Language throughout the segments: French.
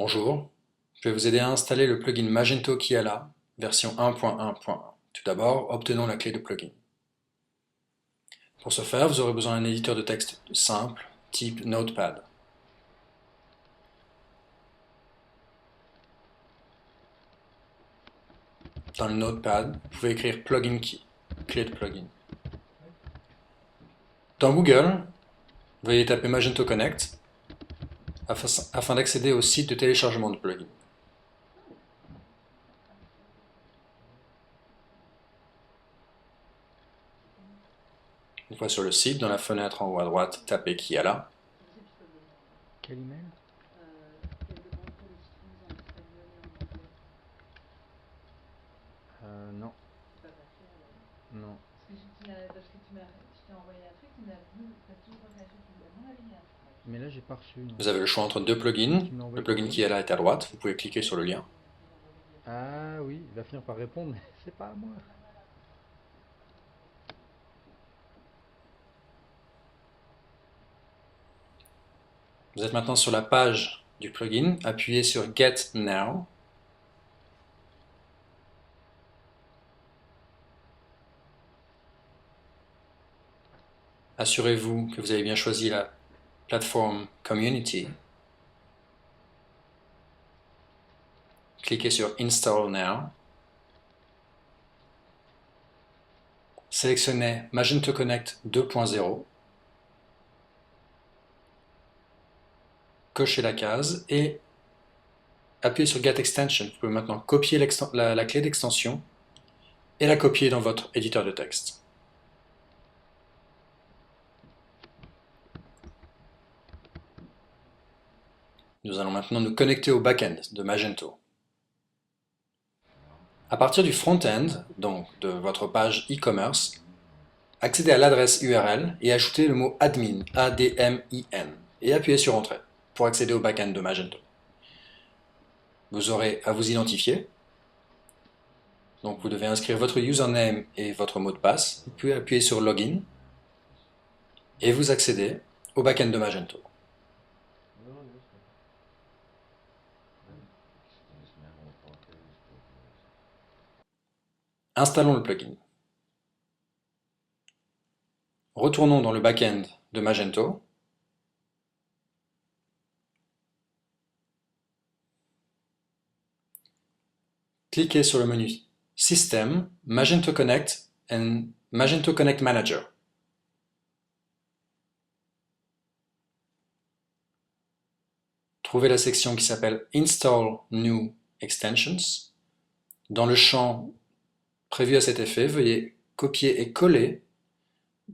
Bonjour, je vais vous aider à installer le plugin Magento Kiala, version 1.1.1. Tout d'abord, obtenons la clé de plugin. Pour ce faire, vous aurez besoin d'un éditeur de texte simple, type Notepad. Dans le Notepad, vous pouvez écrire Plugin Key, clé de plugin. Dans Google, veuillez taper Magento Connect afin d'accéder au site de téléchargement de plugins. Une fois sur le site, dans la fenêtre en haut à droite, tapez Kiala. Quel email? Non. Non. Mais là, j'ai pas reçu. Non. Vous avez le choix entre deux plugins. Tu me l'as Le envoyé par plugin mail? Kiala est à droite, vous pouvez cliquer sur le lien. Ah oui, il va finir par répondre, mais c'est pas à moi. Vous êtes maintenant sur la page du plugin, appuyez sur Get Now. Assurez-vous que vous avez bien choisi la plateforme Community. Cliquez sur Install Now. Sélectionnez Magento Connect 2.0. Cochez la case et appuyez sur Get Extension. Vous pouvez maintenant copier la clé d'extension et la copier dans votre éditeur de texte. Nous allons maintenant nous connecter au back-end de Magento. À partir du front-end, donc de votre page e-commerce, accédez à l'adresse URL et ajoutez le mot admin, A-D-M-I-N, et appuyez sur Entrée pour accéder au back-end de Magento. Vous aurez à vous identifier. Donc vous devez inscrire votre username et votre mot de passe. Vous pouvez appuyer sur Login et vous accédez au back-end de Magento. Installons le plugin. Retournons dans le back-end de Magento. Cliquez sur le menu System, Magento Connect and Magento Connect Manager. Trouvez la section qui s'appelle Install New Extensions. Dans le champ prévu à cet effet, veuillez copier et coller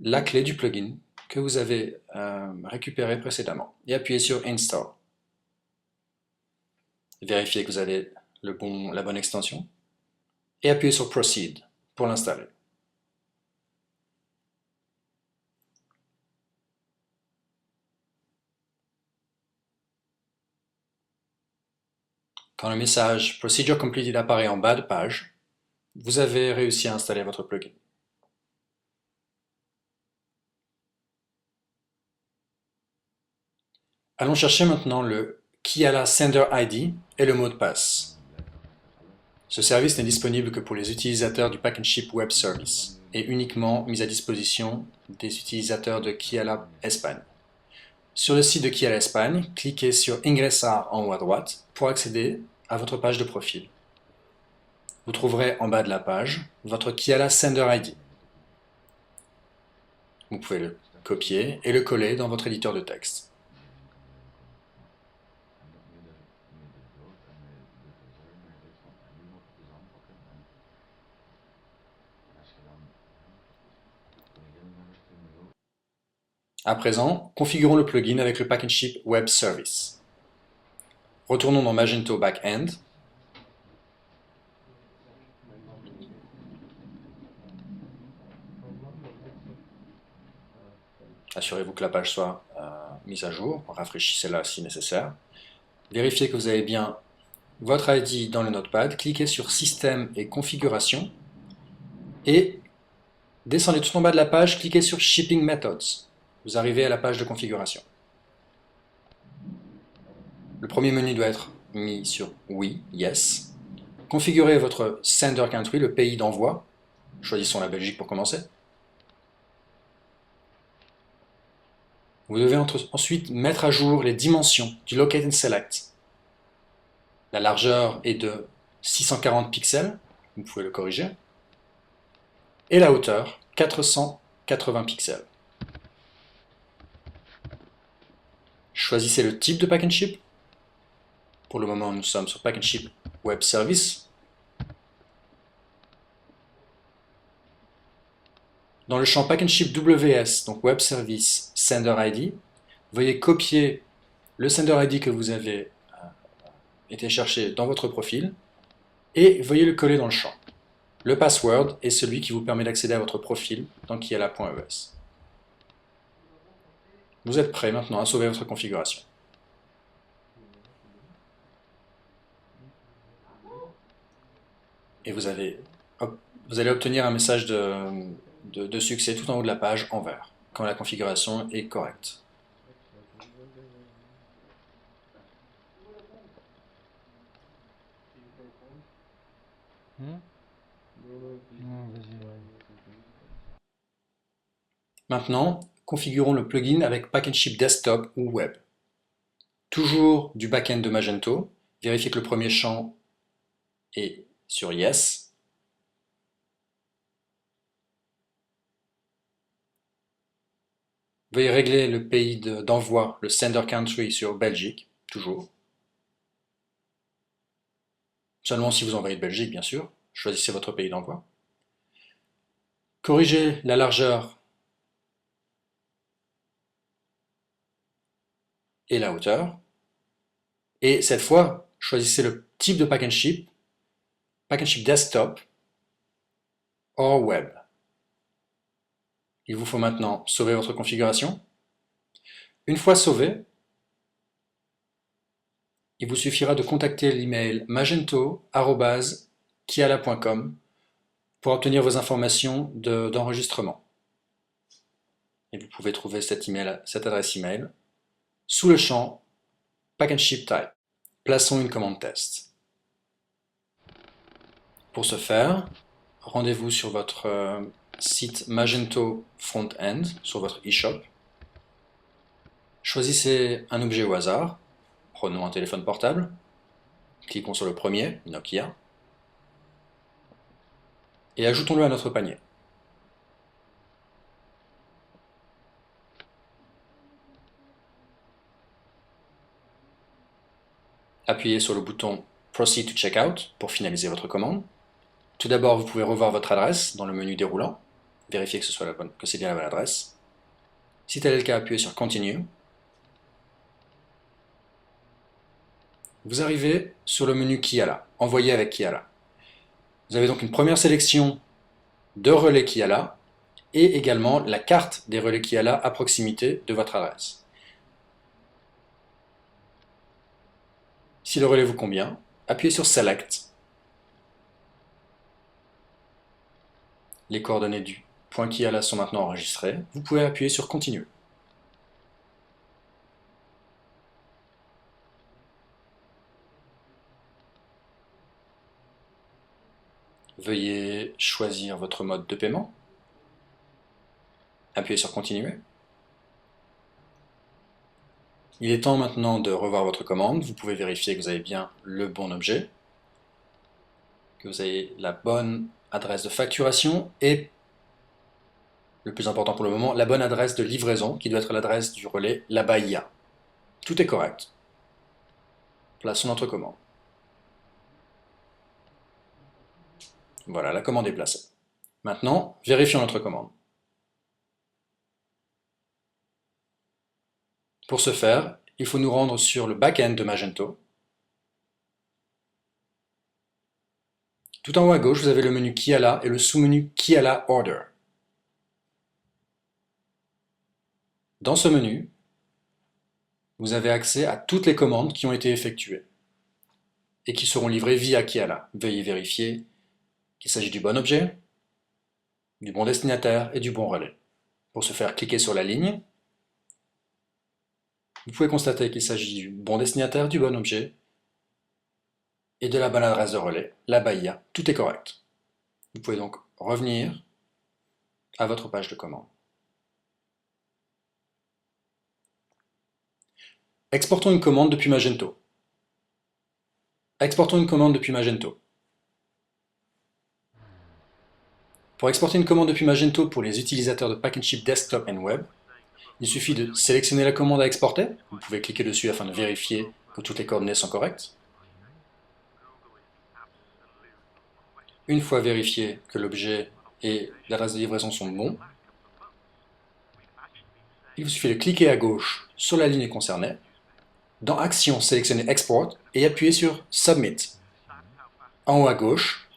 la clé du plugin que vous avez récupéré précédemment et appuyez sur Install. Vérifiez que vous avez la bonne extension et appuyez sur Proceed pour l'installer. Quand le message Procedure Completed apparaît en bas de page, vous avez réussi à installer votre plugin. Allons chercher maintenant le Kiala Sender ID et le mot de passe. Ce service n'est disponible que pour les utilisateurs du Pack and Ship Web Service et uniquement mis à disposition des utilisateurs de Kiala Espagne. Sur le site de Kiala Espagne, cliquez sur Ingresar en haut à droite pour accéder à votre page de profil. Vous trouverez en bas de la page votre Kiala Sender ID. Vous pouvez le copier et le coller dans votre éditeur de texte. À présent, configurons le plugin avec le Pack and Ship Web Service. Retournons dans Magento Backend. Assurez-vous que la page soit mise à jour, rafraîchissez-la si nécessaire. Vérifiez que vous avez bien votre ID dans le Notepad, cliquez sur Système et Configuration et descendez tout en bas de la page, cliquez sur Shipping Methods. Vous arrivez à la page de configuration. Le premier menu doit être mis sur oui, yes. Configurez votre sender country, le pays d'envoi. Choisissons la Belgique pour commencer. Vous devez ensuite mettre à jour les dimensions du Locate and Select. La largeur est de 640 pixels, vous pouvez le corriger. Et la hauteur, 480 pixels. Choisissez le type de Pack and Ship. Pour le moment, nous sommes sur Pack and Ship Web Service. Dans le champ Pack and Ship WS, donc Web Service Sender ID, veuillez copier le Sender ID que vous avez été chercher dans votre profil et veuillez le coller dans le champ. Le password est celui qui vous permet d'accéder à votre profil dans kiala.es. Vous êtes prêt maintenant à sauver votre configuration. Et vous allez obtenir un message de succès tout en haut de la page en vert, quand la configuration est correcte. Non, vas-y, ouais. Maintenant, configurons le plugin avec Pack and Ship Desktop ou Web. Toujours du backend de Magento, vérifiez que le premier champ est sur Yes. Veuillez régler le pays d'envoi, le Sender Country sur Belgique, toujours. Seulement si vous envoyez de Belgique, bien sûr. Choisissez votre pays d'envoi. Corrigez la largeur et la hauteur. Et cette fois, choisissez le type de Pack and Ship Desktop or Web. Il vous faut maintenant sauver votre configuration. Une fois sauvé, il vous suffira de contacter l'email magento@kiala.com pour obtenir vos informations d'enregistrement. Et vous pouvez trouver cette adresse email sous le champ Pack and Ship Type. Plaçons une commande test. Pour ce faire, rendez-vous sur votre site Magento Front-End, sur votre eShop. Choisissez un objet au hasard. Prenons un téléphone portable. Cliquons sur le premier, Nokia. Et ajoutons-le à notre panier. Appuyez sur le bouton Proceed to Checkout pour finaliser votre commande. Tout d'abord, vous pouvez revoir votre adresse dans le menu déroulant. Vérifiez que c'est bien la bonne adresse. Si tel est le cas, appuyez sur Continue. Vous arrivez sur le menu Kiala, Envoyer avec Kiala. Vous avez donc une première sélection de relais Kiala et également la carte des relais Kiala à proximité de votre adresse. Si le relais vous convient, appuyez sur Select. Les coordonnées du point Kiala sont maintenant enregistrées. Vous pouvez appuyer sur Continue. Veuillez choisir votre mode de paiement. Appuyez sur Continuer. Il est temps maintenant de revoir votre commande. Vous pouvez vérifier que vous avez bien le bon objet, que vous avez la bonne adresse de facturation et, le plus important pour le moment, la bonne adresse de livraison, qui doit être l'adresse du relais La Bahia. Tout est correct. Plaçons notre commande. Voilà, la commande est placée. Maintenant, vérifions notre commande. Pour ce faire, il faut nous rendre sur le back-end de Magento. Tout en haut à gauche, vous avez le menu Kiala et le sous-menu Kiala Order. Dans ce menu, vous avez accès à toutes les commandes qui ont été effectuées et qui seront livrées via Kiala. Veuillez vérifier qu'il s'agit du bon objet, du bon destinataire et du bon relais. Pour ce faire, cliquez sur la ligne. Vous pouvez constater qu'il s'agit du bon destinataire, du bon objet et de la bonne adresse de relais, la BAIA, tout est correct. Vous pouvez donc revenir à votre page de commande. Exportons une commande depuis Magento. Exportons une commande depuis Magento. Pour exporter une commande depuis Magento pour les utilisateurs de Pack and Ship Desktop and Web, il suffit de sélectionner la commande à exporter. Vous pouvez cliquer dessus afin de vérifier que toutes les coordonnées sont correctes. Une fois vérifié que l'objet et l'adresse de livraison sont bons, il vous suffit de cliquer à gauche sur la ligne concernée. Dans Action, sélectionnez Export et appuyez sur Submit. En haut à gauche,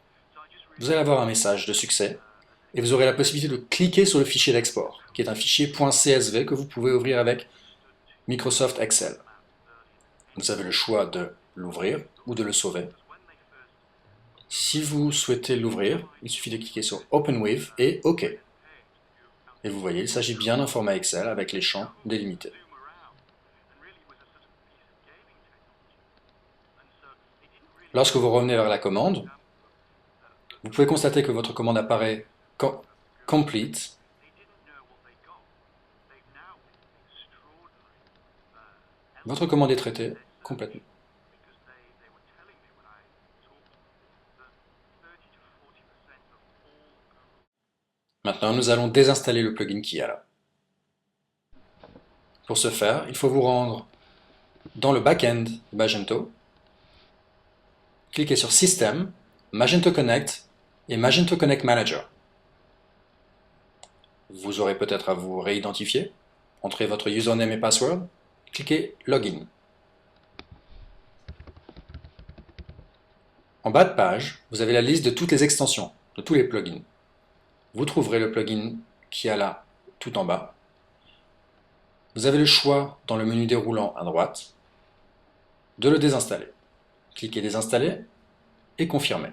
vous allez avoir un message de succès et vous aurez la possibilité de cliquer sur le fichier d'export, qui est un fichier .csv que vous pouvez ouvrir avec Microsoft Excel. Vous avez le choix de l'ouvrir ou de le sauver. Si vous souhaitez l'ouvrir, il suffit de cliquer sur Open with et OK. Et vous voyez, il s'agit bien d'un format Excel avec les champs délimités. Lorsque vous revenez vers la commande, vous pouvez constater que votre commande apparaît complete. Votre commande est traitée complètement. Maintenant, nous allons désinstaller le plugin qui est là. Pour ce faire, il faut vous rendre dans le back-end Magento, cliquez sur System, Magento Connect et Magento Connect Manager. Vous aurez peut-être à vous réidentifier. Entrez votre username et password, cliquez Login. En bas de page, vous avez la liste de toutes les extensions, de tous les plugins. Vous trouverez le plugin qui est là, tout en bas. Vous avez le choix dans le menu déroulant à droite de le désinstaller. Cliquez Désinstaller et Confirmer.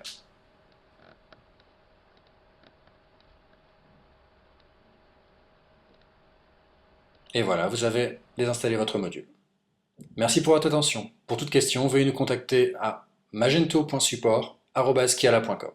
Et voilà, vous avez désinstallé votre module. Merci pour votre attention. Pour toute question, veuillez nous contacter à magento.support@skiala.com.